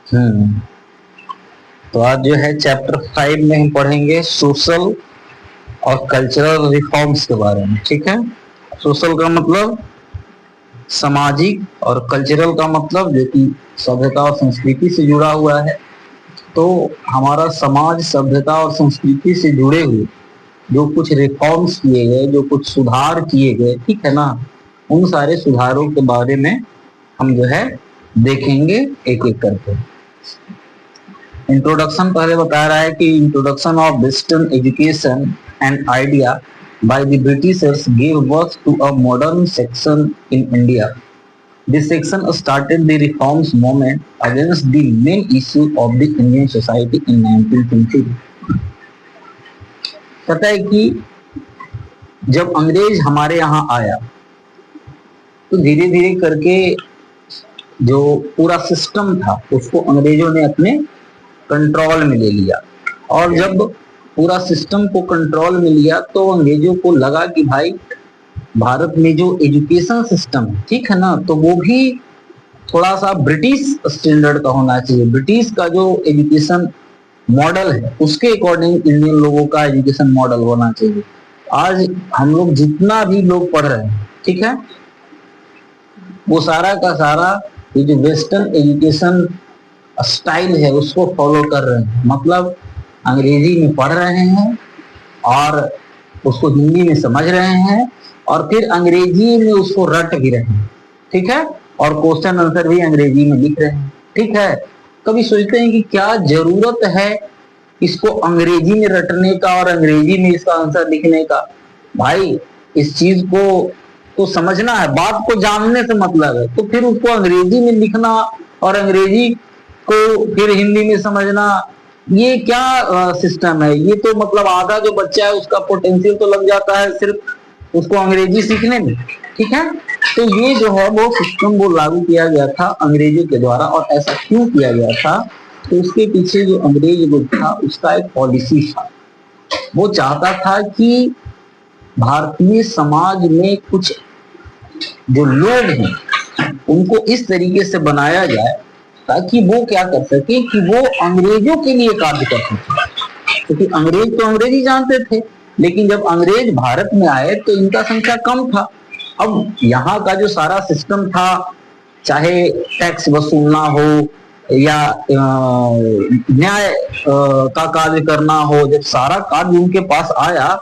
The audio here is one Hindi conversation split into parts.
हम्म तो आज जो है चैप्टर 5 में हम पढ़ेंगे सोशल और कल्चरल रिफॉर्म्स के बारे में। ठीक है, सोशल का मतलब सामाजिक और कल्चरल का मतलब जो कि सभ्यता और संस्कृति से जुड़ा हुआ है। तो हमारा समाज सभ्यता और संस्कृति से जुड़े हुए जो कुछ रिफॉर्म्स किए गए, जो कुछ सुधार किए गए, ठीक है ना, उन सारे सुधारों के बारे में हम जो है देखेंगे एक एक करके। इंट्रोडक्शन पहले बता रहा है कि introduction of western education and idea by the Britishers give birth to a modern section in India. This section started the reforms movement against the main issue of the Indian society in 19th century। पता है कि जब अंग्रेज हमारे यहाँ आया तो धीरे धीरे करके जो पूरा सिस्टम था उसको अंग्रेजों ने अपने कंट्रोल में ले लिया। और जब पूरा सिस्टम को कंट्रोल में लिया तो अंग्रेजों को लगा कि भाई भारत में जो एजुकेशन सिस्टम है, ठीक है ना, तो वो भी थोड़ा सा ब्रिटिश स्टैंडर्ड का होना चाहिए। ब्रिटिश का जो एजुकेशन मॉडल है उसके अकॉर्डिंग इंडियन लोगों का एजुकेशन मॉडल होना चाहिए। आज हम लोग जितना भी लोग पढ़ रहे हैं, ठीक है, वो सारा का सारा ये जो वेस्टर्न एजुकेशन स्टाइल है उसको फॉलो कर रहे हैं। मतलब अंग्रेजी में पढ़ रहे हैं और उसको हिंदी में समझ रहे हैं और फिर अंग्रेजी में उसको रट भी रहे हैं, ठीक है, और क्वेश्चन आंसर भी अंग्रेजी में लिख रहे हैं, ठीक है। कभी सोचते हैं कि क्या जरूरत है इसको अंग्रेजी में रटने का और अंग्रेजी में इसका आंसर लिखने का? भाई इस चीज को तो समझना है, बात को जानने से मतलब है, तो फिर उसको अंग्रेजी में लिखना और अंग्रेजी को फिर हिंदी में समझना, ये क्या सिस्टम है? ये तो मतलब आधा जो बच्चा है उसका पोटेंशियल तो लग जाता है सिर्फ उसको अंग्रेजी सीखने में, ठीक है। तो ये जो है वो सिस्टम वो लागू किया गया था अंग्रेजों के द्वारा। और ऐसा क्यों किया गया था? तो उसके पीछे जो अंग्रेज लोग था उसका एक पॉलिसी था। वो चाहता था कि भारतीय समाज में कुछ जो लोग हैं उनको इस तरीके से बनाया जाए ताकि वो क्या कर सके कि वो अंग्रेजों के लिए कार्य कर सके। क्योंकि अंग्रेज तो अंग्रेजी जानते थे, लेकिन जब अंग्रेज भारत में आए तो इनका संख्या कम था। अब यहाँ का जो सारा सिस्टम था, चाहे टैक्स वसूलना हो या न्याय का कार्य करना हो, जब सारा कार्य उनके पास आया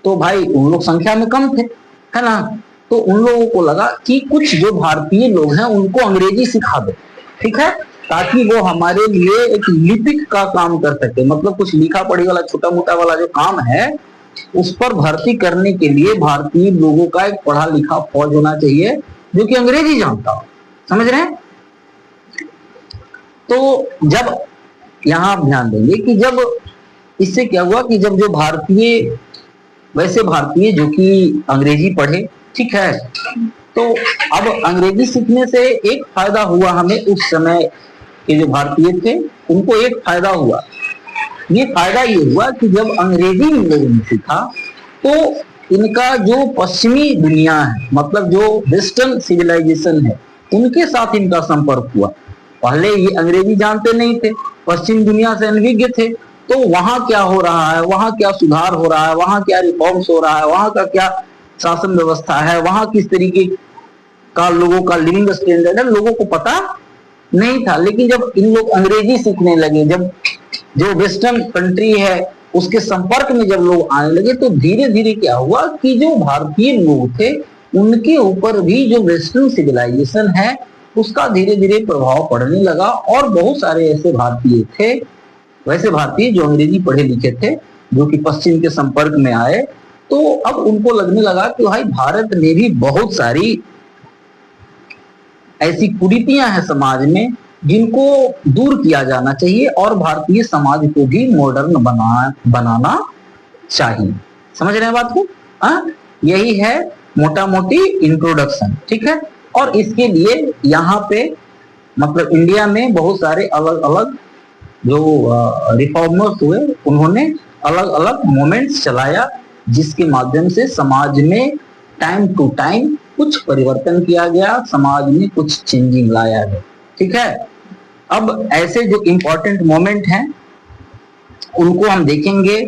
तो भाई उन लोग संख्या में कम थे, है ना। तो उन लोगों को लगा कि कुछ जो भारतीय लोग हैं उनको अंग्रेजी सिखा दो, ठीक है, ताकि वो हमारे लिए एक लिपिक का काम कर सके। मतलब कुछ लिखा पढ़ी वाला छोटा मोटा वाला जो काम है उस पर भर्ती करने के लिए भारतीय लोगों का एक पढ़ा लिखा फौज होना चाहिए जो कि अंग्रेजी जानता हो। समझ रहे हैं? तो जब यहां आप ध्यान देंगे कि जब इससे क्या हुआ कि जब जो भारतीय, वैसे भारतीय जो कि अंग्रेजी पढ़े, ठीक है, तो अब अंग्रेजी सीखने से एक फायदा हुआ हमें। उस समय के जो भारतीय थे उनको एक फायदा हुआ। ये फायदा ये हुआ कि जब अंग्रेजी इन लोगों ने सीखा तो इनका जो पश्चिमी दुनिया है, मतलब जो वेस्टर्न सिविलाइजेशन है, उनके साथ इनका संपर्क हुआ। पहले ये अंग्रेजी जानते नहीं थे, पश्चिम दुनिया से अनभिज्ञ थे, तो वहां क्या हो रहा है, वहां क्या सुधार हो रहा है, वहां क्या रिफॉर्म्स हो रहा है, वहां का क्या शासन व्यवस्था है, वहां किस तरीके का लोगों का लिविंग स्टैंडर्ड है, लोगों को पता नहीं था। लेकिन जब इन लोग अंग्रेजी सीखने लगे, जब जो वेस्टर्न कंट्री है उसके संपर्क में जब लोग आने लगे, तो धीरे धीरे क्या हुआ कि जो भारतीय लोग थे उनके ऊपर भी जो वेस्टर्न सिविलाइजेशन है उसका धीरे धीरे प्रभाव पड़ने लगा। और बहुत सारे ऐसे भारतीय थे, वैसे भारतीय जो अंग्रेजी पढ़े लिखे थे, जो कि पश्चिम के संपर्क में आए, तो अब उनको लगने लगा कि भाई भारत में भी बहुत सारी ऐसी कुरीतियां हैं समाज में जिनको दूर किया जाना चाहिए और भारतीय समाज को भी मॉडर्न बनाना चाहिए। समझ रहे हैं बात को? यही है मोटा मोटी इंट्रोडक्शन, ठीक है। और इसके लिए यहाँ पे मतलब इंडिया में बहुत सारे अलग अलग जो रिफॉर्मर्स हुए, उन्होंने अलग अलग मूवमेंट्स चलाया जिसके माध्यम से समाज में टाइम टू टाइम कुछ परिवर्तन किया गया, समाज में कुछ चेंजिंग लाया है, ठीक है। अब ऐसे जो इंपॉर्टेंट मोमेंट हैं उनको हम देखेंगे,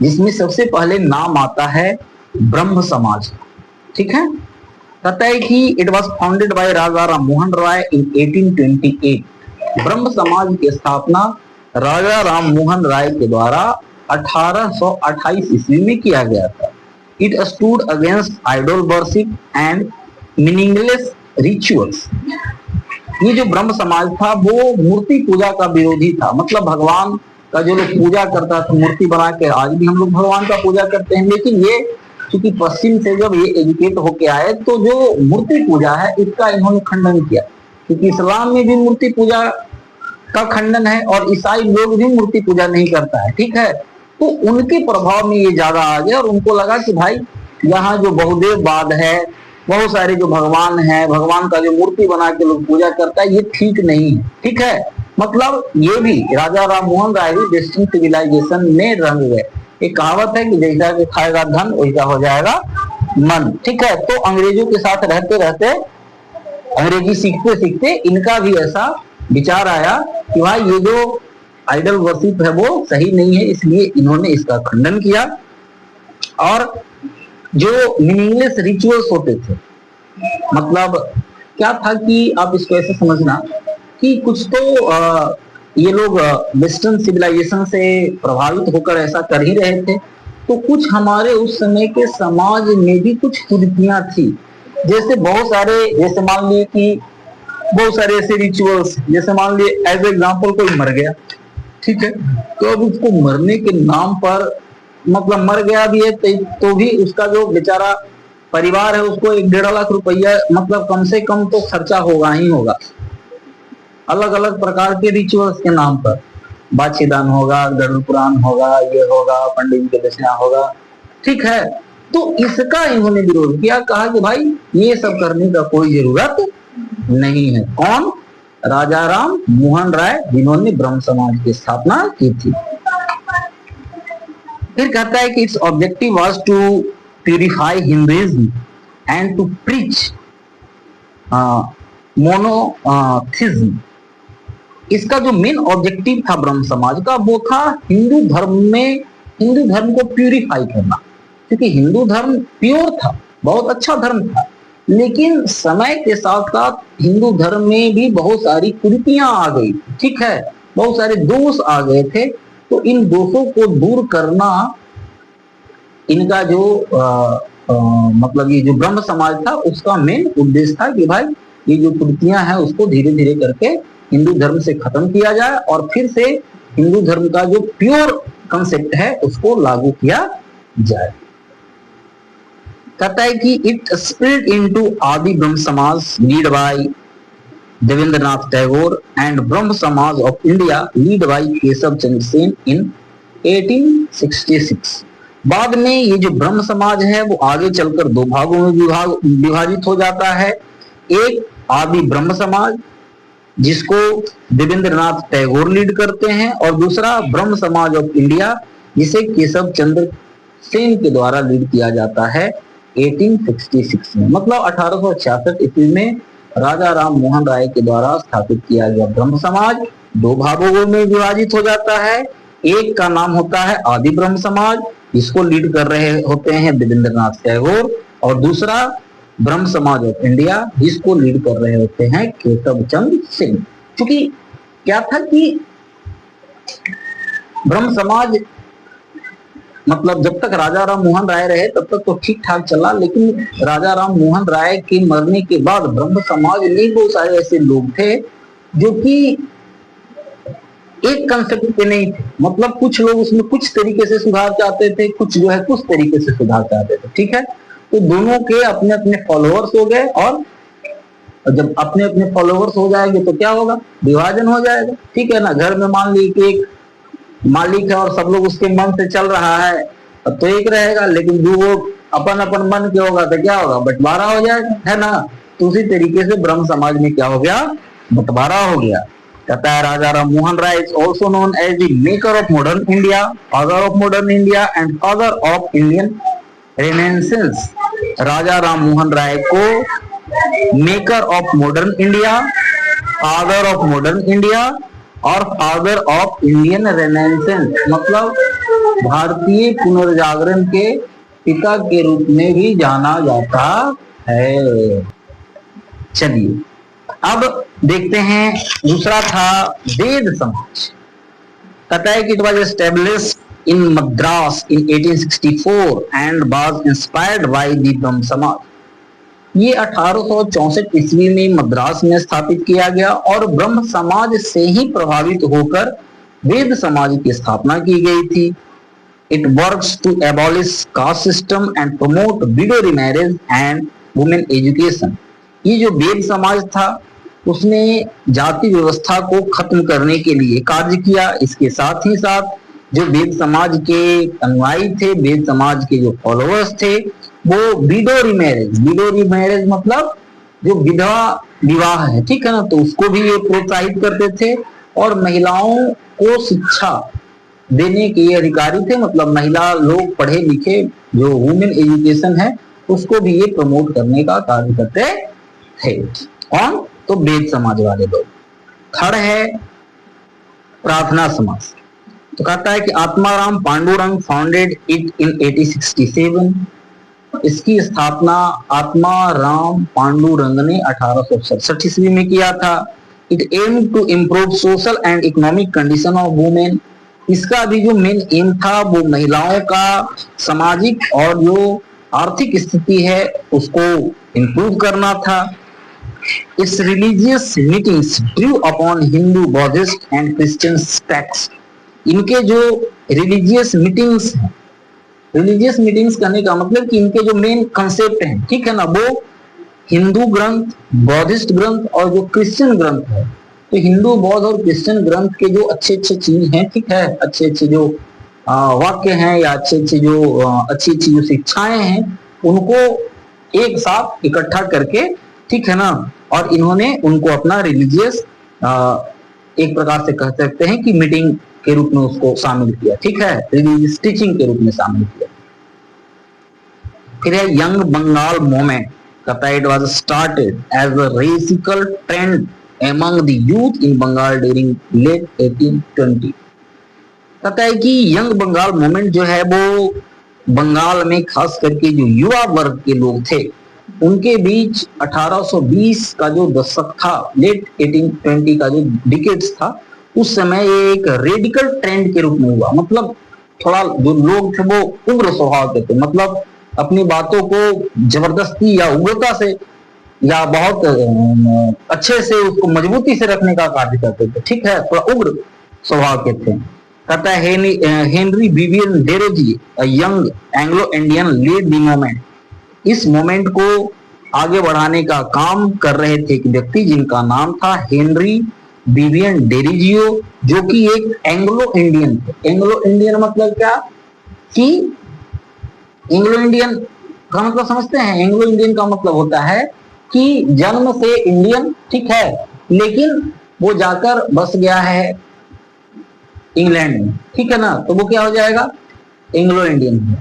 जिसमें सबसे पहले नाम आता है ब्रह्म समाज। ठीक है, कहता है कि इट वॉज फाउंडेड बाय राजा राम मोहन राय इन 1828। ब्रह्म समाज की स्थापना राजा राम मोहन राय के द्वारा 1828 ईस्वी में किया गया था। It stood against idol worship and meaningless rituals. ये जो ब्रह्म समाज था वो मूर्ति पूजा का विरोधी था। मतलब भगवान का जो लोग पूजा करता था मूर्ति बना के, आज भी हम लोग भगवान का पूजा करते हैं, लेकिन ये क्योंकि पश्चिम से जब ये एजुकेट होके आए तो जो मूर्ति पूजा है इसका इन्होंने खंडन किया, क्योंकि इस्लाम में भी मूर्ति पूजा का खंडन है और ईसाई लोग भी मूर्ति पूजा नहीं करता है। ठीक है, तो उनके प्रभाव में ये ज्यादा आ गया और उनको लगा कि भाई यहाँ जो बहुदेववाद है, बहुत सारे जो भगवान है, भगवान का जो मूर्ति बना के लोग पूजा करता है, ये ठीक नहीं है। ठीक है, मतलब ये भी राजा राम मोहन राय भी वेस्टर्न सिविलाइजेशन में रंग गए। एक कहावत है कि जैसा कि खाएगा धन वैसा हो जाएगा मन। ठीक है, तो अंग्रेजों के साथ रहते रहते, अंग्रेजी सीखते सीखते इनका भी ऐसा विचार आया कि भाई ये जो आइडल वर्शिप है वो सही नहीं है, इसलिए इन्होंने इसका खंडन किया। और जो मीनिंगलेस रिचुअल्स होते थे, मतलब क्या था कि आप इसको ऐसे समझना कि कुछ तो ये लोग वेस्टर्न सिविलाइजेशन से प्रभावित होकर ऐसा कर ही रहे थे, तो कुछ हमारे उस समय के समाज में भी कुछ कुरीतियां थी। जैसे बहुत सारे, जैसे मान लिए कि बहुत सारे ऐसे रिचुअल्स, जैसे मान लिए एज एग्जाम्पल कोई मर गया, ठीक है, तो अब उसको मरने के नाम पर, मतलब मर गया भी है तो भी उसका जो बेचारा परिवार है उसको 1-1.5 लाख रुपया मतलब कम से कम तो खर्चा होगा ही होगा, अलग अलग प्रकार के रिचुअल्स के नाम पर। बाछीदान होगा, गरुड़ पुराण होगा, ये होगा, पंडित जी के दक्षिणा होगा। ठीक है, तो इसका इन्होंने विरोध किया, कहा कि भाई ये सब करने का कोई जरूरत नहीं है। कौन? राजा राम मोहन राय, जिन्होंने ब्रह्म समाज की स्थापना की थी। फिर कहता है कि its objective was to purify Hinduism and to preach monotheism. इसका जो मेन ऑब्जेक्टिव था ब्रह्म समाज का वो था हिंदू धर्म में, हिंदू धर्म को प्यूरिफाई करना, क्योंकि हिंदू धर्म प्योर था, बहुत अच्छा धर्म था, लेकिन समय के साथ साथ हिंदू धर्म में भी बहुत सारी कुरीतियां आ गई। ठीक है, बहुत सारे दोष आ गए थे, तो इन दोषों को दूर करना इनका जो मतलब ये जो ब्रह्म समाज था उसका मेन उद्देश्य था कि भाई ये जो कुरीतियां हैं उसको धीरे धीरे करके हिंदू धर्म से खत्म किया जाए और फिर से हिंदू धर्म का जो प्योर कंसेप्ट है उसको लागू किया जाए। कहता है कि it split into Adi Brahmo Samaj lead by Debendranath Tagore and Brahmo Samaj of India lead by Keshab Chandra Sen in 1866। बाद में ये जो ब्रह्म समाज है वो आगे चलकर दो भागों में विभाजित हो जाता है। एक आदि ब्रह्म समाज जिसको देवेंद्रनाथ टैगोर लीड करते हैं, और दूसरा ब्रह्म समाज ऑफ इंडिया जिसे केशव चंद्र सेन के द्वारा लीड किया जाता है 1866 में। मतलब 1866 ईस्वी में राजा राम मोहन राय के द्वारा स्थापित किया गया ब्रह्म समाज दो भागों में विभाजित हो जाता है। एक का नाम होता है आदि ब्रह्म समाज, इसको लीड कर रहे होते हैं देवेंद्रनाथ टैगोर, और दूसरा ब्रह्म समाज ऑफ इंडिया जिसको लीड कर रहे होते हैं केशव चंद्र सेन। क्योंकि क्या था कि ब्रह्म समाज मतलब जब तक राजा राम मोहन राय रहे तब तक तो ठीक ठाक चला, लेकिन राजा राम मोहन राय के मरने के बाद ब्रह्म समाज में बहुत सारे ऐसे लोग थे जो कि एक कंसेप्ट पे नहीं थे। मतलब कुछ लोग उसमें कुछ तरीके से सुधार चाहते थे, कुछ जो है कुछ तरीके से सुधार चाहते थे। ठीक है, तो दोनों के अपने अपने फॉलोअर्स हो गए, और जब अपने अपने फॉलोअर्स हो जाएंगे तो क्या होगा, विभाजन हो जाएगा। ठीक है ना, घर में मान ली कि एक मालिक है और सब लोग उसके मन से चल रहा है, तब तो एक रहेगा, लेकिन जो वो अपन अपन मन के होगा तो क्या होगा, बंटवारा हो जाएगा, है ना। तो उसी तरीके से ब्रह्म समाज में क्या हो गया, बंटवारा हो गया। कहता है Raja Ram Mohan Roy is also known as the maker of modern India, father of modern India and father of Indian renaissance. Raja Ram Mohan Roy को maker of modern India father of modern India और फादर ऑफ इंडियन रेनेसेंस, मतलब भारतीय पुनर्जागरण के पिता के रूप में भी जाना जाता है। चलिए अब देखते हैं, दूसरा था वेद समाज। कहता है कि it was established in Madras in 1864 and was inspired by the ब्रह्म समाज। ये 1864 ईस्वी में मद्रास में स्थापित किया गया और ब्रह्म समाज से ही प्रभावित होकर वेद समाज की स्थापना की गई थी। It works to abolish caste system and promote widow remarriage and women education. ये जो वेद समाज था उसने जाति व्यवस्था को खत्म करने के लिए कार्य किया। इसके साथ ही साथ जो वेद समाज के अनुयायी थे, वेद समाज के जो फॉलोअर्स थे, वो विडो रिमैरेज मतलब जो विधवा विवाह है, ठीक है ना, तो उसको भी ये प्रोत्साहित करते थे और महिलाओं को शिक्षा देने के अधिकारी थे। मतलब महिला लोग पढ़े लिखे, जो वुमेन एजुकेशन है उसको भी ये प्रमोट करने का कार्य करते थे। कौन? तो वेद समाज वाले लोग। थर्ड है प्रार्थना समाज। तो कहता है कि Atmaram Pandurang founded it in 1867। इसकी स्थापना आत्माराम पांडुरंग ने 1867 ईस्वी में किया था। It aim to improve social and economic condition of women. इसका भी जो मेन एम था वो महिलाओं का सामाजिक और जो आर्थिक स्थिति है उसको इम्प्रूव करना था। Its religious meetings drew upon Hindu, Buddhist and Christian texts. इनके जो रिलीजियस मीटिंग्स हैं, रिलीजियस मीटिंग्स करने का मतलब कि इनके जो मेन कंसेप्ट हैं, ठीक है ना, वो हिंदू ग्रंथ, बौद्धिस्ट ग्रंथ और जो क्रिश्चियन ग्रंथ है, तो हिंदू, बौद्ध और क्रिश्चियन ग्रंथ के जो अच्छे अच्छे चीज हैं, ठीक है, अच्छे अच्छे जो वाक्य हैं या अच्छे अच्छे जो अच्छी अच्छी जो शिक्षाएं हैं, उनको एक साथ इकट्ठा करके, ठीक है ना, और इन्होंने उनको अपना रिलीजियस एक प्रकार से कह सकते हैं कि मीटिंग के रूप में उसको शामिल किया, ठीक है, रिलीजियस टीचिंग के रूप में शामिल किया। फिर है यंग बंगाल मूवमेंट। कहता है it was started as a radical trend among the youth in Bengal during late 1820। कहता है कि यंग बंगाल मूवमेंट जो है वो बंगाल में खास करके जो युवा वर्ग के लोग थे उनके बीच 1820 का जो दशक था, लेट 1820 का जो डिकेड्स था, उस समय ये एक रेडिकल ट्रेंड के रूप में हुआ। मतलब थोड़ा जो लोग थे वो उग्र स्वभाव के थे, मतलब अपनी बातों को जबरदस्ती या उग्रता से या बहुत अच्छे से उसको मजबूती से रखने का कार्य करते थे, ठीक है, थोड़ा उग्र स्वभाव के थे। कहता है Henry Vivian Derozio, a young Anglo Indian, lead the movement. इस मोमेंट को आगे बढ़ाने का काम कर रहे थे एक व्यक्ति जिनका नाम था हेनरी विवियन डेरिजियो, जो कि एक एंग्लो इंडियन थे। एंग्लो इंडियन मतलब क्या कि एंग्लो इंडियन का मतलब समझते हैं? एंग्लो इंडियन का मतलब होता है कि जन्म से इंडियन, ठीक है, लेकिन वो जाकर बस गया है इंग्लैंड में, ठीक है ना, तो वो क्या हो जाएगा? Anglo Indian.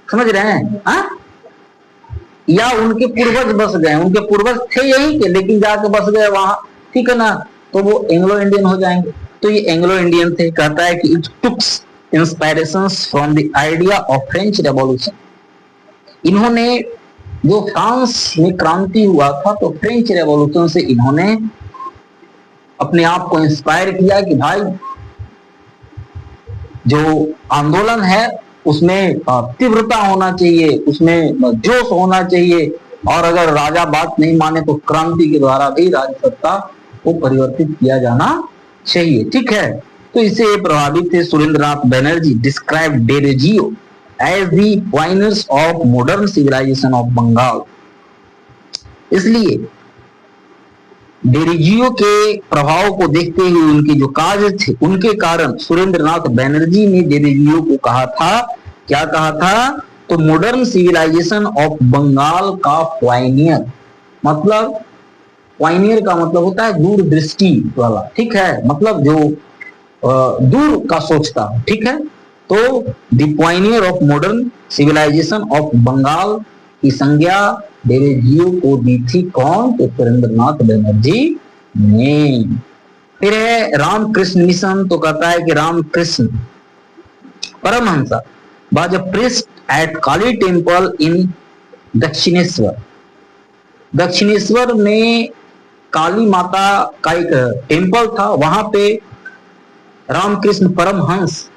समझ रहे हैं? हाँ, या उनके पूर्वज बस गए, उनके पूर्वज थे यहीं के लेकिन जाके बस गए वहां, ठीक है ना, तो वो एंग्लो इंडियन हो जाएंगे। तो ये एंग्लो इंडियन थे। कहता है कि it tooks inspirations from the idea of French revolution. इन्होंने जो फ्रांस में क्रांति हुआ था तो फ्रेंच रेवोल्यूशन से इन्होंने अपने आप को इंस्पायर किया कि भाई जो आंदोलन है उसमें तीव्रता होना चाहिए, उसमें जोश होना चाहिए, और अगर राजा बात नहीं माने तो क्रांति के द्वारा भी राज्य सत्ता को परिवर्तित किया जाना चाहिए, ठीक है। तो इससे ये प्रभावित थे। Surendranath Banerjee describe Derozio as the pioneers of modern civilisation of Bengal. इसलिए डेरोजियो के प्रभाव को देखते हुए उनके जो कार्य थे उनके कारण सुरेंद्रनाथ बनर्जी ने डेरोजियो को कहा था, क्या कहा था? तो मॉडर्न सिविलाइजेशन ऑफ बंगाल का पायनियर। मतलब पायनियर का मतलब होता है दूरदृष्टि वाला, ठीक है, मतलब जो दूर का सोचता, ठीक है। तो the pioneer of modern civilisation of Bengal की संज्ञा डेरोजियो को दी थी कौन? तो सुरेंद्रनाथ बनर्जी नहीं। फिर है रामकृष्ण मिशन, तो कहता है कि Ramakrishna Paramahansa was a priest at Kali temple in Dakshineswar. Dakshineswar में काली माता का एक टेम्पल था, वहां पे रामकृष्ण परमहंस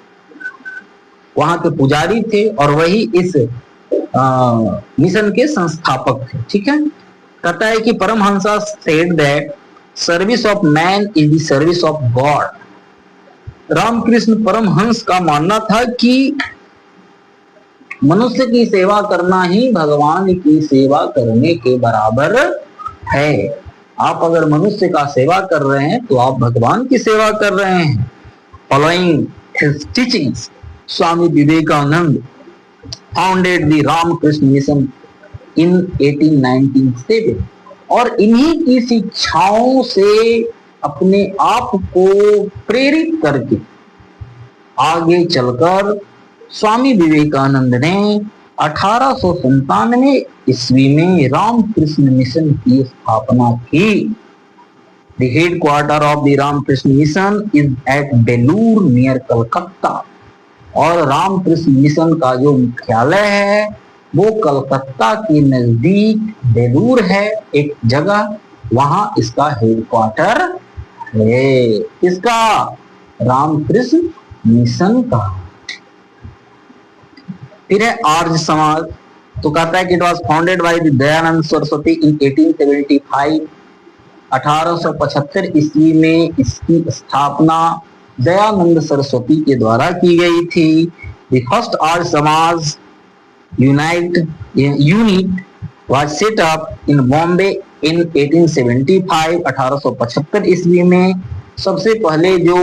वहां के पुजारी थे और वही इस मिशन के संस्थापक थे। ठीक है, कहता है कि Paramhansa said that service of man is the service of God. Ramakrishna Paramhansa का मानना था कि मनुष्य की सेवा करना ही भगवान की सेवा करने के बराबर है। आप अगर मनुष्य का सेवा कर रहे हैं तो आप भगवान की सेवा कर रहे हैं। Following his teachings, Swami Vivekananda founded the Ramakrishna mission in 1897 और इन्हीं की शिक्षाओं से अपने आप को प्रेरित करके आगे चलकर स्वामी विवेकानंद ने 1897 ईस्वी में रामकृष्ण मिशन की स्थापना की। The headquarter of the Ramakrishna Mission is at Belur near Calcutta और रामकृष्ण मिशन का जो मुख्यालय है वो कलकत्ता के नजदीक बेलूर है एक जगह, वहां इसका हेडक्वार्टर है। किसका? रामकृष्ण मिशन का। फिर है आर्य समाज, तो कहता है कि it was founded by Dayananda Saraswati in 1875। 1875 ईस्वी में इसकी स्थापना दयानंद सरस्वती के द्वारा की गई थी। The first Arya Samaj unit was set up in Bombay in 1875। 1875 ईस्वी में सबसे पहले जो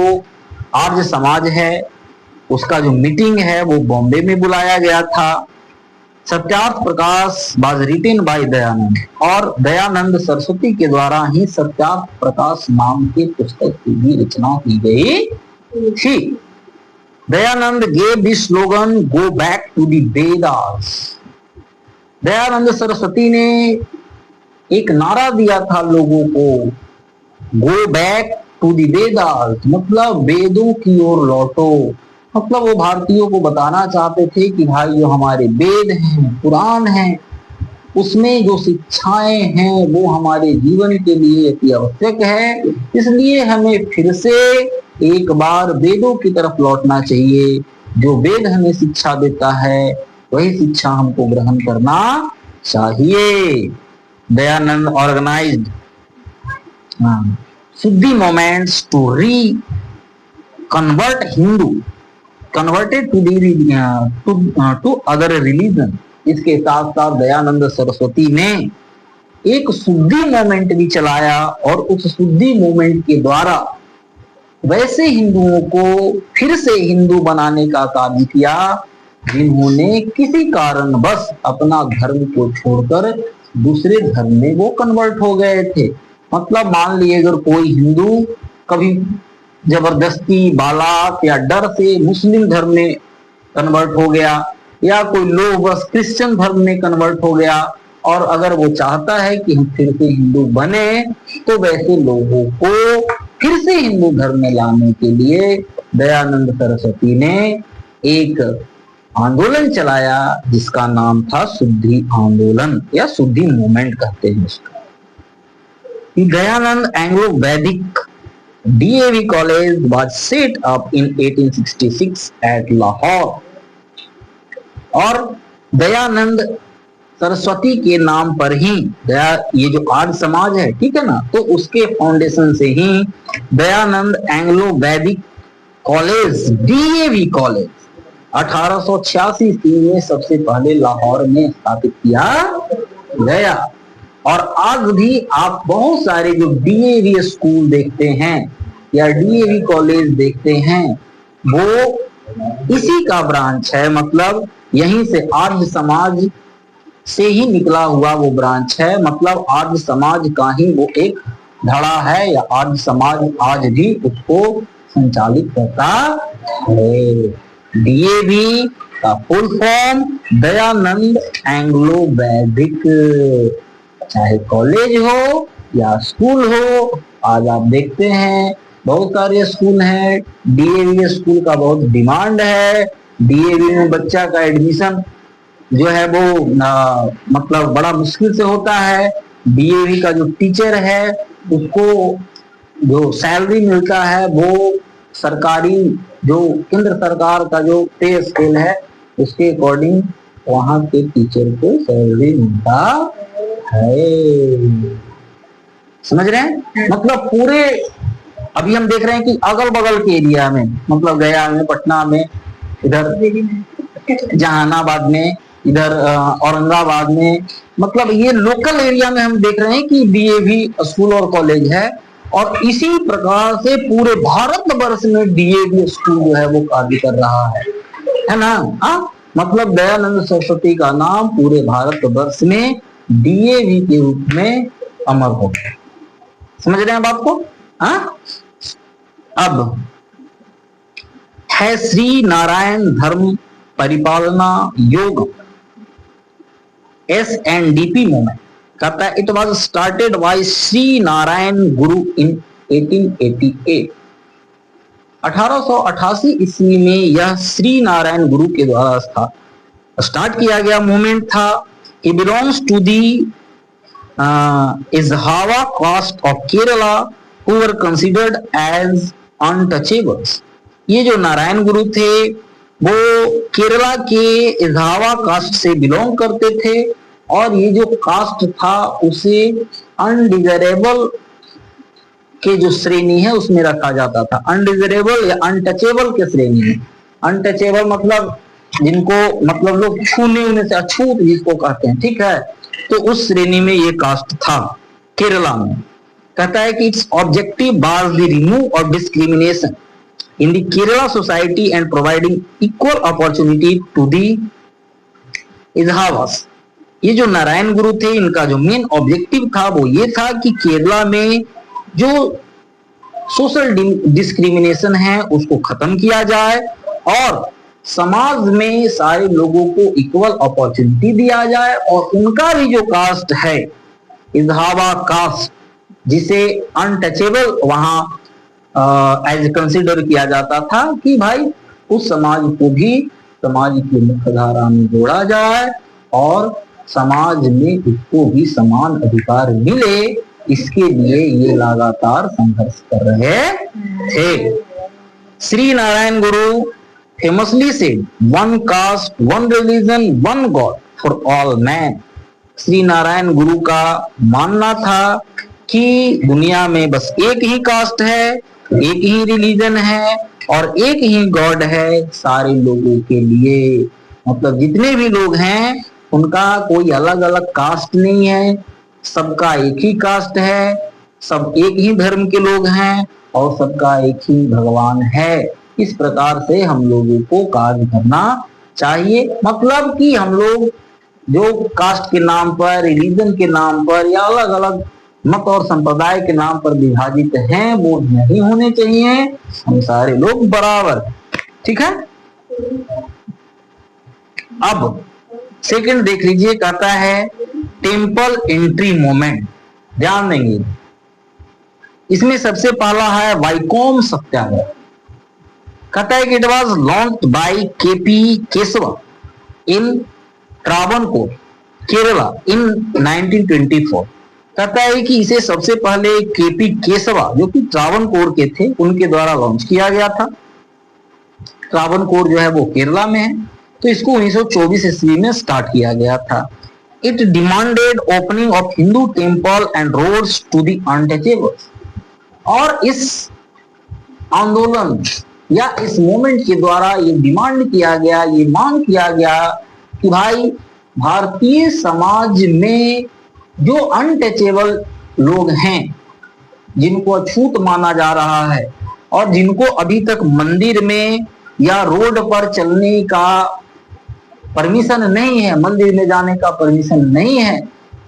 आर्य समाज है उसका जो मीटिंग है वो बॉम्बे में बुलाया गया था। Satyarth Prakash was written by Dayanand और दयानंद सरस्वती के द्वारा ही सत्यार्थ प्रकाश नाम की पुस्तक की भी रचना की गई थी। Dayanand gave the slogan go back to the Vedas। Dayanand Saraswati ने एक नारा दिया था लोगों को, go back to the Vedas, मतलब वेदों की ओर लौटो। मतलब वो भारतीयों को बताना चाहते थे कि भाई जो हमारे वेद हैं, पुराण हैं, उसमें जो शिक्षाएं हैं वो हमारे जीवन के लिए अति आवश्यक है, इसलिए हमें फिर से एक बार वेदों की तरफ लौटना चाहिए। जो वेद हमें शिक्षा देता है वही शिक्षा हमको ग्रहण करना चाहिए। Dayanand organised shuddhi movements to reconvert Hindu converted to other religion. इसके साथ साथ दयानंद सरस्वती ने एक शुद्धि मूवमेंट भी चलाया और उस शुद्धि मूवमेंट के द्वारा वैसे हिंदुओं को फिर से हिंदू बनाने का कार्य किया जिन्होंने किसी कारण बस अपना धर्म को छोड़कर दूसरे धर्म में वो कन्वर्ट हो गए थे। मतलब मान लिए अगर कोई हिंदू कभी जबरदस्ती बालात या डर से मुस्लिम धर्म में कन्वर्ट हो गया या कोई लोग बस क्रिश्चियन धर्म में कन्वर्ट हो गया और अगर वो चाहता है कि हम फिर से हिंदू बने तो वैसे लोगों को फिर से हिंदू धर्म में लाने के लिए दयानंद सरस्वती ने एक आंदोलन चलाया जिसका नाम था शुद्धि आंदोलन या शुद्धि मूवमेंट कहते हैं उसका। दयानंद एंग्लो वैदिक DAV college was set up in 1866 at Lahore और दयानंद सरस्वती के नाम पर ही ये जो आर्य समाज है, ठीक है ना, तो उसके फाउंडेशन से ही दयानंद एंग्लो वैदिक कॉलेज DAV कॉलेज 1886 ईस्वी में सबसे पहले लाहौर में स्थापित किया गया। और आज भी आप बहुत सारे जो DAV स्कूल देखते हैं या DAV कॉलेज देखते हैं वो इसी का ब्रांच है। मतलब यहीं से आर्य समाज से ही निकला हुआ वो ब्रांच है। मतलब आर्य समाज का ही वो एक धड़ा है या आर्य समाज आज भी उसको संचालित करता है। DAV का फुल फॉर्म दयानंद एंग्लो वैदिक, चाहे कॉलेज हो या स्कूल हो आज आप देखते हैं बहुत सारे स्कूल हैं, डीएवी स्कूल का बहुत डिमांड है। डीएवी में बच्चा का एडमिशन जो है वो मतलब बड़ा मुश्किल से होता है। डीएवी का जो टीचर है उसको जो सैलरी मिलता है वो सरकारी जो केंद्र सरकार का जो पे स्केल है उसके अकॉर्डिंग वहां के टीचर को सैलरी मिलता है। समझ रहे हैं? मतलब पूरे अभी हम देख रहे हैं कि अगल बगल के एरिया में, मतलब गया में, पटना में, इधर जहानाबाद में, इधर औरंगाबाद में, मतलब ये लोकल एरिया में हम देख रहे हैं कि डीएवी स्कूल और कॉलेज है। और इसी प्रकार से पूरे भारत वर्ष में डीएवी स्कूल जो है वो कार्य कर रहा है ना। हाँ, मतलब दयानंद सरस्वती का नाम पूरे भारत वर्ष में डीएवी के रूप में अमर हो गया। समझ रहे हैं बात को? हाँ, अब है श्री नारायण धर्म परिपालना योग SNDP मूवमेंट। कहता है it was started bye Shri Narayan गुरु इन 1888। 1888 ईस्वी में यह श्री नारायण गुरु के द्वारा स्टार्ट किया गया मूवमेंट था। He belongs to the Ezhava caste of Kerala who were considered as untouchables. ये जो नारायण गुरु थे वो केरला के इजहावा कास्ट से बिलोंग करते थे और ये जो कास्ट था उसे अनडिजरेबल के जो श्रेणी है उसमें रखा जाता था। अनडिजरेबल या अनटचेबल के श्रेणी में। अनटचेबल मतलब जिनको मतलब लोग छूने उन्हें से अछूत जिसको कहते हैं, ठीक है, तो उस श्रेणी में ये कास्ट था केरला में। कहता है कि its objective was the remove of discrimination in the Kerala society and providing equal opportunity to the Ezhavas. ये जो नारायण गुरु थे इनका जो मेन ऑब्जेक्टिव था वो ये था कि केरला में जो सोशल डिस्क्रिमिनेशन है उसको खत्म किया जाए और समाज में सारे लोगों को इक्वल अपॉर्चुनिटी दिया जाए। और उनका भी जो कास्ट है इजहावा कास्ट जिसे अनटचेबल वहां एज कंसिडर किया जाता था कि भाई उस समाज को भी समाज की मुख्यधारा में जोड़ा जाए और समाज में उसको भी समान अधिकार मिले, इसके लिए ये लगातार संघर्ष कर रहे थे। श्री नारायण गुरु famously said one cast one religion one God for all man. Shri Narayan गुरु का मानना था कि दुनिया में बस एक ही कास्ट है, एक ही रिलीजन है और एक ही गॉड है सारे लोगों के लिए। मतलब जितने भी लोग हैं उनका कोई अलग अलग कास्ट नहीं है, सबका एक ही कास्ट है, सब एक ही धर्म के लोग हैं और सबका एक ही भगवान है। इस प्रकार से हम लोगों को कार्य करना चाहिए। मतलब कि हम लोग जो कास्ट के नाम पर, रिलीजन के नाम पर या अलग अलग मत और संप्रदाय के नाम पर विभाजित हैं वो नहीं होने चाहिए। हम सारे लोग बराबर, ठीक है। अब सेकंड देख लीजिए, कहता है टेम्पल एंट्री मूवमेंट। ध्यान देंगे इसमें सबसे पहला है वाइकोम सत्याग्रह। कहता है कि it was launched by K P Keshava in Travancore Kerala in 1924। कहता है कि इसे सबसे पहले केपी केशवा जो कि ट्रावनकोर के थे उनके द्वारा लॉन्च किया गया था। ट्रावनकोर जो है वो केरला में है, तो इसको 1924 ईस्वी में स्टार्ट किया गया था। It demanded opening of Hindu temple and roads to the untouchables. और इस आंदोलन या इस मूवमेंट के द्वारा ये डिमांड किया गया, ये मांग किया गया कि भाई भारतीय समाज में जो अनटचेबल लोग हैं, जिनको अछूत माना जा रहा है और जिनको अभी तक मंदिर में या रोड पर चलने का परमिशन नहीं है, मंदिर में जाने का परमिशन नहीं है,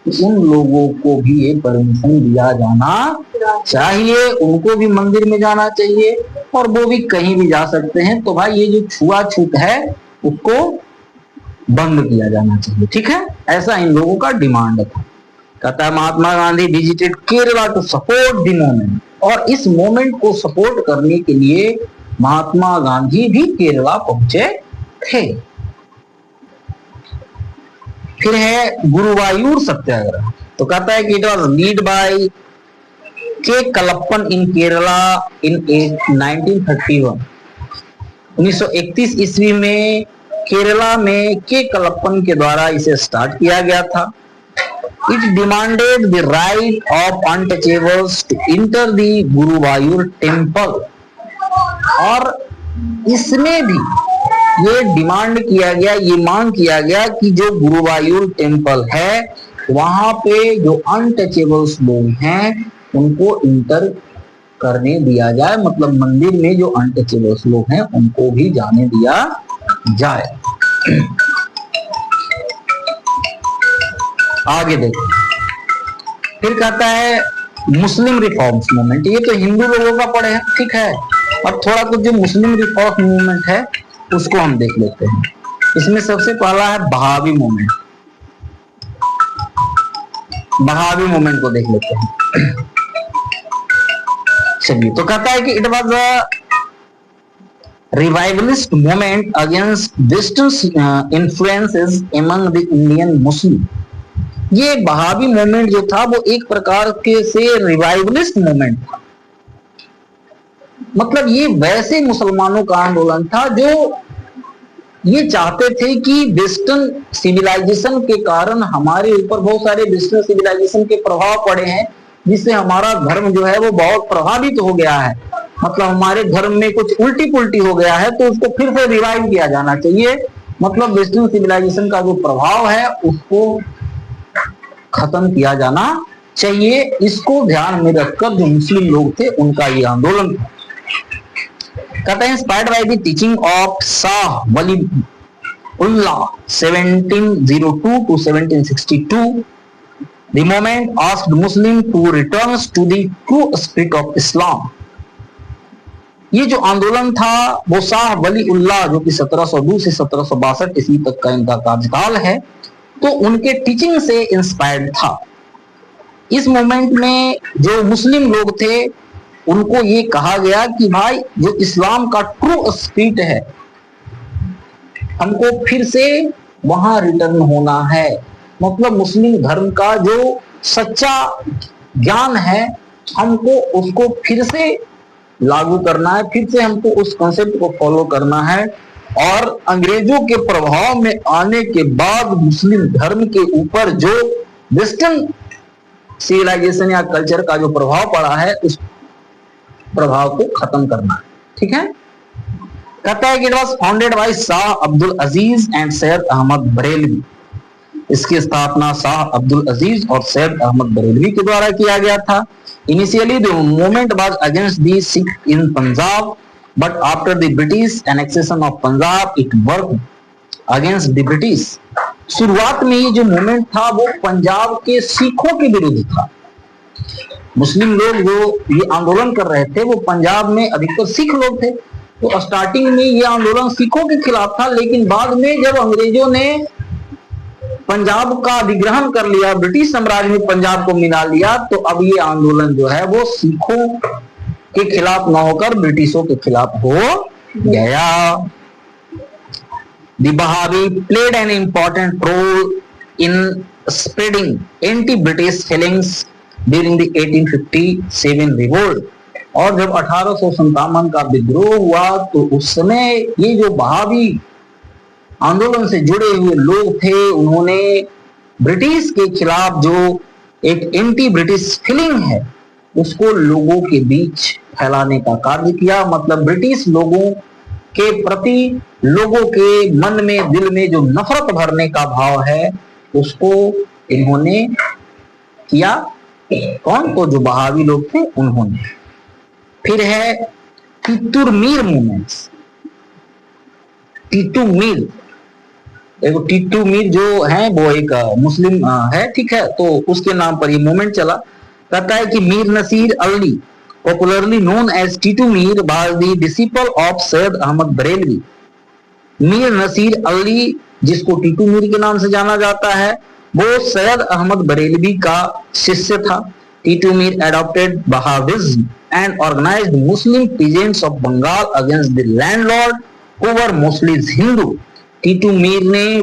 तो उन लोगों को भी ये परमिशन दिया जाना चाहिए। उनको भी मंदिर में जाना चाहिए और वो भी कहीं भी जा सकते हैं। तो भाई ये जो छुआछूत है उसको बंद किया जाना चाहिए, ठीक है। ऐसा इन लोगों का डिमांड था। कहता है Mahatma Gandhi visited Kerala to support the movement. और इस मूवमेंट को सपोर्ट करने के लिए महात्मा गांधी भी केरला पहुंचे थे। फिर है गुरुवायूर सत्याग्रह। तो कहता है कि इट वॉज लीड बाय के कलप्पन इन केरला इन 1931। 1931 ईस्वी में केरला में के कलप्पन के द्वारा इसे स्टार्ट किया गया था। It demanded the right of untouchables to enter the Guruvayur temple. और इसमें भी ये डिमांड किया गया, ये मांग किया गया कि जो गुरुवायूर टेम्पल है वहां पे जो अनटचेबल्स लोग हैं उनको इंटर करने दिया जाए, मतलब मंदिर में जो अनटचेबल्स लोग हैं उनको भी जाने दिया जाए। आगे देखो, फिर कहता है मुस्लिम रिफॉर्म्स मूवमेंट। ये तो हिंदू लोगों का पढ़े हैं, ठीक है, और थोड़ा कुछ जो मुस्लिम रिफॉर्म मूवमेंट है उसको हम देख लेते हैं। इसमें सबसे पहला है बहावी मूवमेंट। बहावी मूवमेंट को देख लेते हैं। चलिए, तो कहता है कि it was a revivalist movement against western influences among the Indian Muslim. ये बहावी मूवमेंट जो था वो एक प्रकार के से रिवाइवलिस्ट मूवमेंट था, मतलब ये वैसे मुसलमानों का आंदोलन था जो ये चाहते थे कि वेस्टर्न सिविलाइजेशन के कारण हमारे ऊपर बहुत सारे वेस्टर्न सिविलाइजेशन के प्रभाव पड़े हैं, जिससे हमारा धर्म जो है वो बहुत प्रभावित हो गया है, मतलब हमारे धर्म में कुछ उल्टी पुल्टी हो गया है, तो उसको फिर से रिवाइव किया जाना चाहिए। मतलब वेस्टर्न सिविलाइजेशन का जो प्रभाव है उसको खत्म किया जाना चाहिए। इसको ध्यान में रखकर जो मुस्लिम लोग थे उनका ये आंदोलन था। कहते हैं inspired by the teaching of Shah Wali Ullah 1702 to 1762, the movement asked Muslim to return to the true spirit of Islam। ये जो आंदोलन था वो शाह वली उल्लाह जो कि 1702 से 1762 ईस्वी तक का इनका कार्यकाल है, तो उनके टीचिंग से इंस्पायर्ड था। इस मूवमेंट में जो मुस्लिम लोग थे उनको ये कहा गया कि भाई जो इस्लाम का ट्रू स्पिरिट है हमको फिर से वहां रिटर्न होना है, मतलब मुस्लिम धर्म का जो सच्चा ज्ञान है हमको उसको फिर से लागू करना है, फिर से हमको उस कॉन्सेप्ट को फॉलो करना है। और अंग्रेजों के प्रभाव में आने के बाद मुस्लिम धर्म के ऊपर जो वेस्टर्न सिविलाइजेशन या कल्चर का जो प्रभाव पड़ा है उस प्रभाव को खत्म करना है, ठीक है। कहता है कि it was founded by Shah Abdul Aziz and Syed Ahmad Barelvi. इसकी स्थापना शाह अब्दुल अजीज और सैयद अहमद बरेलवी के द्वारा किया गया था। Initially the movement was against the Sikh in Punjab, but after the British annexation of Punjab it worked against the British. शुरुआत में ये जो मूवमेंट था वो पंजाब के सिखों के विरुद्ध था। मुस्लिम लोग जो ये आंदोलन कर रहे थे वो पंजाब में अधिकतर सिख लोग थे, तो स्टार्टिंग में ये आंदोलन सिखों के खिलाफ था, लेकिन बाद में जब अंग्रेजों ने पंजाब का अधिग्रहण कर लिया, ब्रिटिश साम्राज्य में पंजाब को मिला लिया, तो अब ये आंदोलन जो है वो सिखों के खिलाफ न होकर ब्रिटिशों के खिलाफ हो गया। The Bahavi played an important role in spreading anti-British feelings during the 1857 revolt। और जब 1857 का विद्रोह हुआ तो उस समय ये जो बहावी आंदोलन से जुड़े हुए लोग थे उन्होंने ब्रिटिश के खिलाफ जो एक एंटी ब्रिटिश फीलिंग है उसको लोगों के बीच फैलाने का कार्य किया। मतलब ब्रिटिश लोगों के प्रति लोगों के मन में दिल में जो नफरत भरने का भाव है उसको इन्होंने किया। कौन? तो जो बहावी लोग थे उन्होंने। फिर है टीटू मीर मूवमेंट्स। टीटू मीर, एक टीटू मीर जो है वो एक मुस्लिम है, ठीक है, तो उसके नाम पर ये मूवमेंट चला। कहता है कि Mir Nasir Ali popularly known as Titu Mir was the disciple of Syed Ahmad Barelvi. Mir Nasir Ali जिसको टीटू मीर के नाम से जाना जाता है वो सैयद अहमद बरेलवी का शिष्य था। Titu Mir adopted Baha'ism and organized Muslim peasants of Bengal against the landlord who were mostly Hindu. Titu Mir ने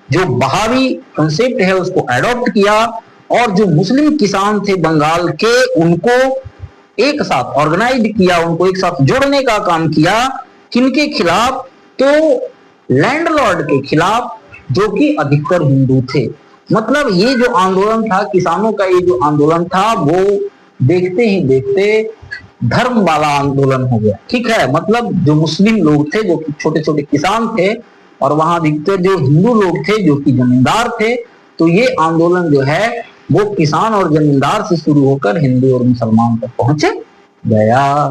जो बहावी कंसेप्ट है उसको एडॉप्ट किया और जो मुस्लिम किसान थे बंगाल के उनको एक साथ ऑर्गेनाइज किया, उनको एक साथ जोड़ने का काम किया। किनके खिलाफ? तो लैंडलॉर्ड के खिलाफ, जो कि अधिकतर हिंदू थे। मतलब ये जो आंदोलन था, किसानों का ये जो आंदोलन था, वो देखते ही देखते धर्म वाला आंदोलन हो गया। ठीक है, मतलब जो मुस्लिम लोग थे, जो छोटे छोटे किसान थे, और वहां अधिकतर जो हिंदू लोग थे, जो कि जमींदार थे, तो ये आंदोलन जो है वो किसान और जमींदार से शुरू होकर हिंदू और मुसलमान तक पहुंच गया।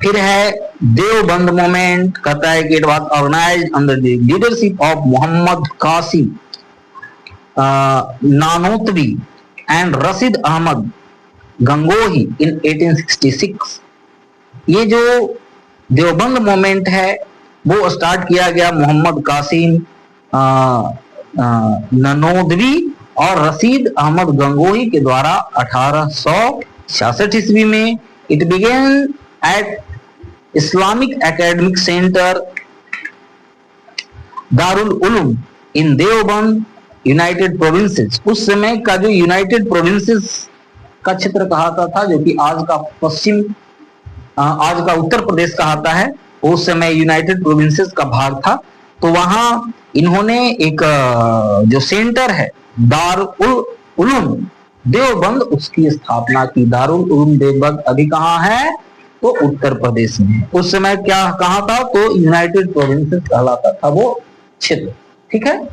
फिर है देवबंद मूवमेंट। कहता है कि it was organised under the leadership of Mohammad Qasim Nanotvi and Rashid Ahmad Gangohi in 1866। ये जो देवबंद मूवमेंट है वो स्टार्ट किया गया मोहम्मद कासिम नानोतवी और रशीद अहमद गंगोही के द्वारा 1866 ईस्वी में। It began at Islamic academic centre Darul Uloom in Deoband United Provinces. उस समय का जो यूनाइटेड प्रोविंसेस का क्षेत्र कहाता था, जो कि आज का पश्चिम, आज का उत्तर प्रदेश कहाता है, उस समय यूनाइटेड प्रोविंसेस का भाग था। तो वहां इन्होंने एक जो सेंटर है दारुल उलूम देवबंद, उसकी स्थापना की। दारुल उलूम देवबंद अभी कहाँ है? तो उत्तर प्रदेश में। उस समय क्या कहा था? तो यूनाइटेड प्रोविंसेस कहलाता था वो क्षेत्र। ठीक है,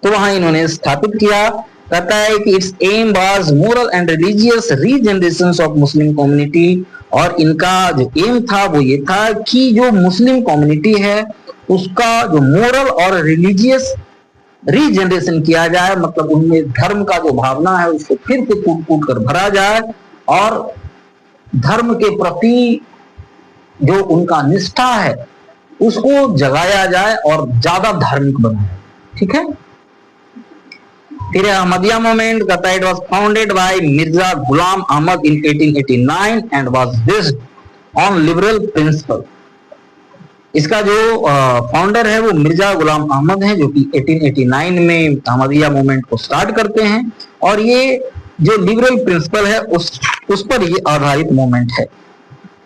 तो वहां इन्होंने स्थापित किया। कहता है कि its aim was moral and religious regeneration of Muslim community. और इनका जो एम था वो ये था कि जो मुस्लिम कम्युनिटी है उसका जो मोरल और रिलीजियस रीजनरेशन किया जाए, मतलब उनमें धर्म का जो भावना है उसको फिर से कूट कूट कर भरा जाए और धर्म के प्रति जो उनका निष्ठा है उसको जगाया जाए और ज्यादा धार्मिक बनाया। ठीक है, फिर अहमदिया मूवमेंट। कहता है it was founded by Mirza Ghulam Ahmad in 1889 and was based on liberal principle. इसका जो फाउंडर है वो मिर्जा गुलाम अहमद है, जो कि 1889 में अहमदिया मूवमेंट को स्टार्ट करते हैं। और ये जो लिबरल प्रिंसिपल है उस पर ये आधारित मूवमेंट है।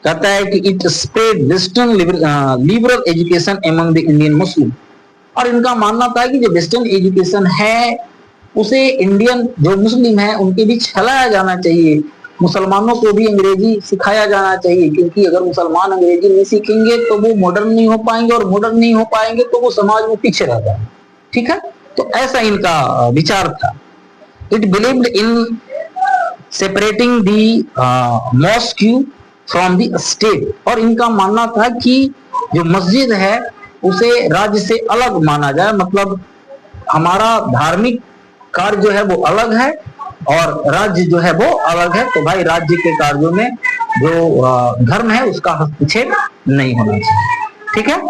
कहता है कि it spread western liberal education among the Indian Muslim. और इनका मानना था कि जो वेस्टर्न एजुकेशन है उसे इंडियन जो मुस्लिम है उनके बीच फैलाया जाना चाहिए। मुसलमानों को भी अंग्रेजी सिखाया जाना चाहिए, क्योंकि अगर मुसलमान अंग्रेजी नहीं सीखेंगे तो वो मॉडर्न नहीं हो पाएंगे, और मॉडर्न नहीं हो पाएंगे तो वो समाज में पीछे रह जाएंगे। ठीक है, तो ऐसा इनका विचार था। It believed in separating the mosque from the state. और इनका मानना था कि जो मस्जिद है उसे राज्य से अलग माना जाए, मतलब हमारा धार्मिक कार्य जो है वो अलग है और राज्य जो है वो अलग है। तो भाई राज्य के कार्यों में जो धर्म है उसका हस्तक्षेप नहीं होना चाहिए। ठीक है,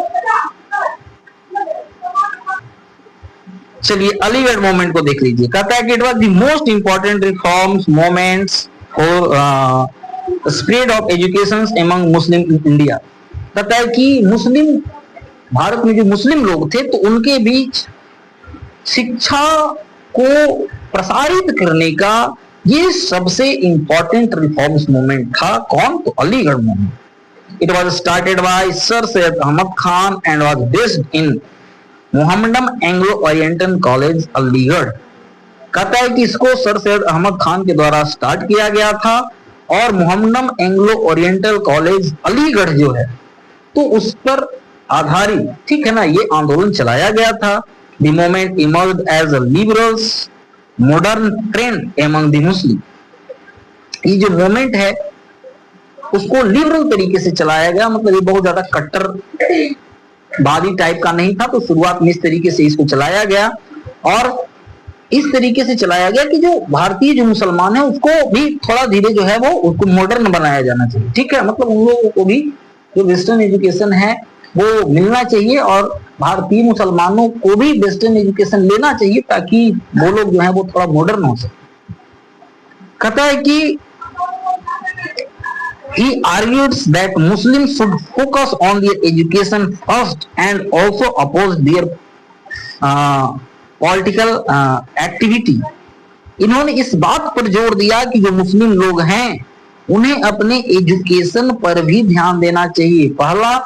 चलिए अलीगढ़ मूवमेंट को देख लीजिए। कहता है कि it was the most important reforms movements for spread of education among Muslim in India. कहता है कि मुस्लिम भारत में जो मुस्लिम लोग थे तो उनके बीच शिक्षा को प्रसारित करने का ये सबसे इंपॉर्टेंट रिफॉर्म्स मूवमेंट था। कौन? तो Aligarh movement. It was started by sir Syed Ahmad Khan and was based in Mohammedan Anglo Oriental college Aligarh. कहता है कि इसको सर सैयद अहमद खान के द्वारा स्टार्ट किया गया था और मोहम्मडम एंग्लो ओरिएंटल कॉलेज अलीगढ़ जो है तो उस पर आधारित, ठीक है ना, ये आंदोलन चलाया गया था। The movement emerged as a liberals modern trend among the Muslim। ये जो मूवमेंट है उसको लिबरल तरीके से चलाया गया, मतलब ये बहुत ज्यादा कट्टरवादी टाइप का नहीं था। तो शुरुआत में इस तरीके से इसको चलाया गया और इस तरीके से चलाया गया कि जो भारतीय जो मुसलमान है उसको भी थोड़ा धीरे जो है वो उसको मॉडर्न बनाया जाना चाहिए। ठीक है, मतलब उन लोगों को भी जो वेस्टर्न एजुकेशन है वो मिलना चाहिए और भारतीय मुसलमानों को भी वेस्टर्न एजुकेशन लेना चाहिए ताकि वो लोग जो है वो थोड़ा मॉडर्न हो सके। कहता है कि He argues that Muslims should focus on their education first and also oppose their political activity. इन्होंने इस बात पर जोर दिया कि जो मुस्लिम लोग हैं उन्हें अपने एजुकेशन पर भी ध्यान देना चाहिए। पहला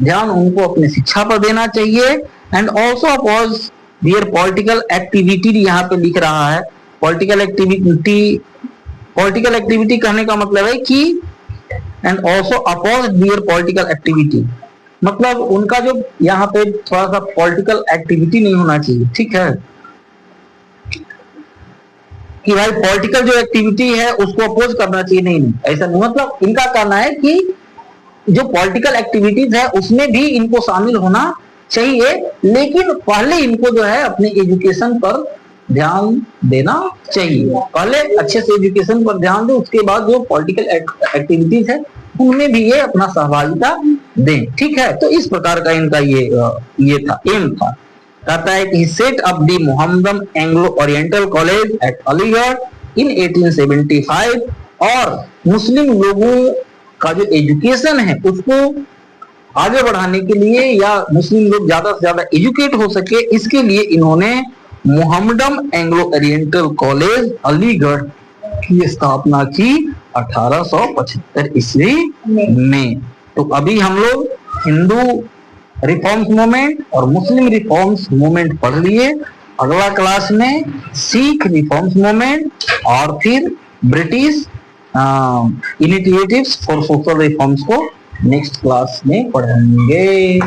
ध्यान उनको अपने शिक्षा पर देना चाहिए and also oppose their political activity. यहाँ पे लिख रहा है पॉलिटिकल एक्टिविटी कहने का मतलब है कि and also oppose their political activity, मतलब उनका जो यहाँ पे थोड़ा सा पॉलिटिकल एक्टिविटी नहीं होना चाहिए, ठीक है, कि भाई पॉलिटिकल जो एक्टिविटी है उसको अपोज करना चाहिए, नहीं ऐसा नहीं। मतलब इनका कहना है कि जो पॉलिटिकल एक्टिविटीज है उसमें भी इनको शामिल होना चाहिए, लेकिन पहले इनको जो है अपने एजुकेशन पर ध्यान देना चाहिए। पहले अच्छे से एजुकेशन पर ध्यान दे, उसके बाद जो पॉलिटिकल एक्टिविटीज है उनमें भी ये अपना सहभागिता दें, ठीक है। तो इस प्रकार का इनका ये था, एम था। कहता है कि set up the Mohammedan Anglo Oriental College at Aligarh in 1875, और मुस्लिम लोगों का जो एजुकेशन है उसको आगे बढ़ाने के लिए या मुस्लिम लोग ज्यादा से ज्यादा एजुकेट हो सके, इसके लिए इन्होंने Mohammedan Anglo Oriental college Aligarh की स्थापना की 1875 ईस्वी में। तो अभी हम लोग हिंदू रिफॉर्म्स मूवमेंट और मुस्लिम रिफॉर्म्स मूवमेंट पढ़ लिए। अगला क्लास में सिख रिफॉर्म्स मूवमेंट और फिर British initiatives for social reforms को नेक्स्ट क्लास में पढ़ेंगे।